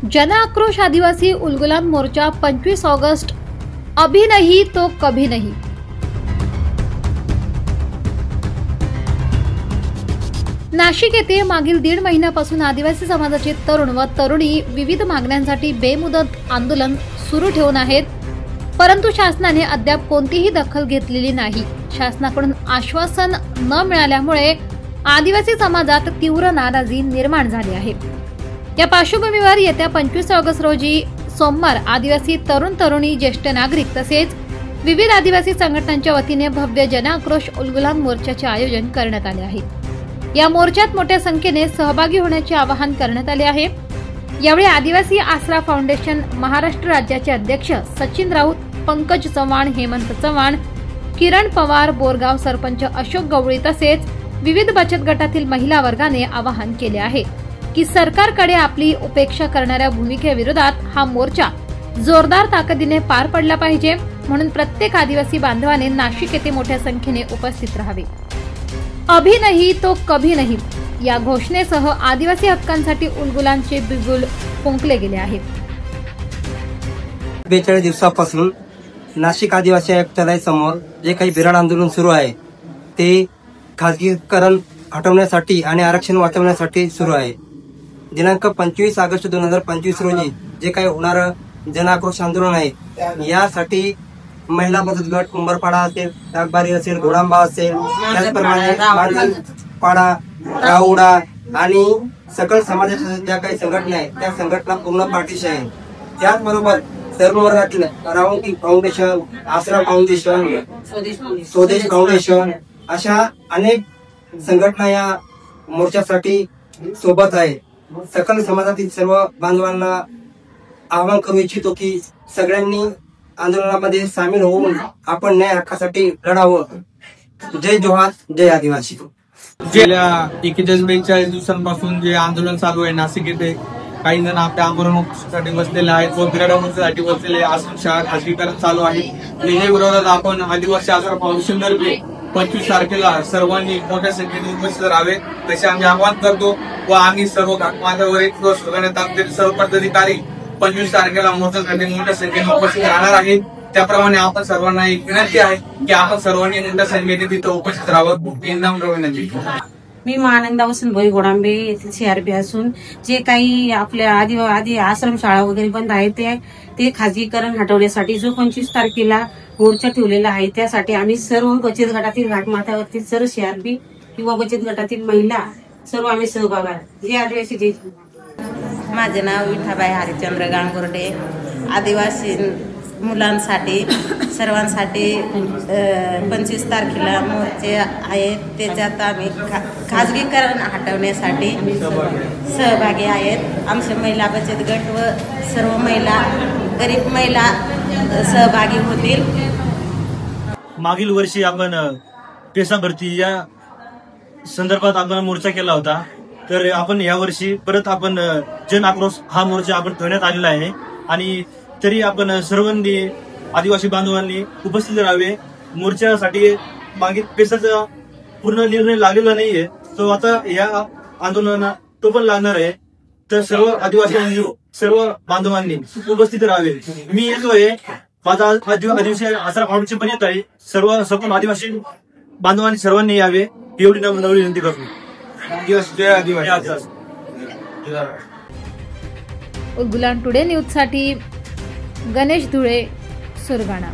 जन आक्रोश आदिवासी उलगुलान मोर्चा 25 ऑगस्ट अभी नहीं तो कभी नहीं। नाशिक येथे मागील 1.5 महिन्यापासून आदिवासी समाजाचे तरुण व तरुणी विविध मागण्यांसाठी बेमुदत आंदोलन सुरू ठेवून आहेत, परंतु शासनाने अद्याप कोणतीही दखल घेतलेली नाही। शासनाकडून आश्वासन न मिळाल्यामुळे आदिवासी समाजात तीव्र नाराजी निर्माण झाली आहे। या पार्श्वभूमीवर येत्या 25 ऑगस्ट रोजी सोमवार आदिवासी तरुण तरुणी, ज्येष्ठ नागरिक तसेच विविध आदिवासी संघटनांच्या वतीने भव्य जन आक्रोश उलगुलान मोर्चाचे आयोजन करण्यात आले आहे। या मोर्चात मोठ्या संख्येने सहभागी होण्याचे आवाहन करण्यात आले आहे। यावेळी आदिवासी आसरा फाउंडेशन महाराष्ट्र राज्याचे अध्यक्ष सचिन राऊत, पंकज चव्हाण, हेमंत चव्हाण, किरण पवार, बोरगाव सरपंच अशोक गवळी तसेच विविध बचत गटातील महिला वर्गाने आवाहन केले आहे की सरकारकडे आपली उपेक्षा करणाऱ्या भूमिकेविरोधात हा मोर्चा जोरदार ताकदीने पार पडला पाहिजे, म्हणून प्रत्येक आदिवासी बांधवाने नाशिक येथे मोठ्या संख्येने उपस्थित राहावे। अभी नहीं तो कभी नहीं या घोषणेसह आदिवासी हक्कांसाठी उलगुलानचे बिगुल फुंकले गेले आहेत। 42 दिवसापासून नाशिक आदिवासी आयुक्तालयासमोर जे काही बिराड आंदोलन सुरू आहे ते खासगीकरण हटवण्यासाठी आणि आरक्षण वाचवण्यासाठी सुरू आहे। दिनांक 25 ऑगस्ट 2025 रोजी जे काही होणारं जन आक्रोश आंदोलन आहे यासाठी महिला बचत गट, कुंभारपाडा असेल, टाकबारी असेल, घोडांबा असेल, त्याचप्रमाणे पाडा, राहुडा आणि सकल समाजाच्या ज्या काही संघटना आहेत त्या संघटना पूर्ण पाठीशी आहे। त्याचबरोबर सर्व वर्गातील राहुल फाउंडेशन, आसरा फाउंडेशन, स्वदेश फाउंडेशन अशा अनेक संघटना या मोर्चासाठी सोबत आहे। सकल समाजातील सर्व बांधवांना आवाहन करू इच्छितो की सगळ्यांनी आंदोलनामध्ये सामील होऊन आपण न्याय हक्कासाठी लढावं। जय जोहार, जय आदिवासी। गेल्या 41-42 दिवसांपासून जे आंदोलन चालू आहे नाशिक येथे, काही जण आपल्या आंदोलनासाठी बसलेले आहेत व बिराडांसाठी बसलेले आश्रम शाळा खासगीकरण चालू आहे। या विरोधात आपण आदिवासी आसरा फाउंडेशन तर्फे 25 तारखेला सर्वांनी मोठ्या संख्येने उपस्थित राहावे असे आम्ही आवाहन करतो व आम्ही सर्व माझ्यावर एक सर्व पदाधिकारी 25 तारखेला मोठ्या संख्येने उपस्थित राहणार आहेत। त्याप्रमाणे आपण सर्वांना एक विनंती आहे की आपण सर्वांनी मोठ्या संख्येने तिथे उपस्थित राहावं। मी महानंदा वसंत भोई घोडांबे येथील सीआरपी असून जे काही आपल्या आधी आश्रम शाळा वगैरे बंद आहे ते खाजगीकरण हटवण्यासाठी जो 25 तारखेला मोर्चा ठेवलेला आहे त्यासाठी आम्ही सर्व बचत गटातील घाटमाथ्यावरतील सर्व सीआरपी किंवा बचत गटातील महिला सर्व आम्ही सहभाग आहे। जे आदिवासी माझे नाव विठाबाई हरिचंद्र गांगुर्डे। आदिवासी मुलांसाठी सर्वांसाठी 25 तारखेला मोर्चे आहेत, त्याच्यात आम्ही खाजगीकरण हटवण्यासाठी सहभागी आहेत। आमचे महिला बचत गट व सर्व महिला, गरीब महिला सहभागी होतील। मागील वर्षी आपण पेसा भरती या संदर्भात आपण मोर्चा केला होता, तर आपण यावर्षी परत आपण जन आक्रोश हा मोर्चा आपण ठेवण्यात आलेला आहे आणि तरी आपण सर्वांनी आदिवासी बांधवांनी उपस्थित राहावे। मोर्चासाठी मागील पेसाचा पूर्ण निर्णय लागलेला नाहीये, तो आता या आंदोलनात तो पण लागणार आहे, तर सर्व आदिवासी सर्व बांधवांनी उपस्थित राहावे। मी येतोय, माझा आदिवासी आसरा फाउंडेशन पण येत आहे, सर्व सकल आदिवासी बांधवांनी सर्वांनी यावे एवढी नवरी विनंती करतो। उलगुलान टुडे न्यूज साठी गणेश धुळे, सुरगाणा।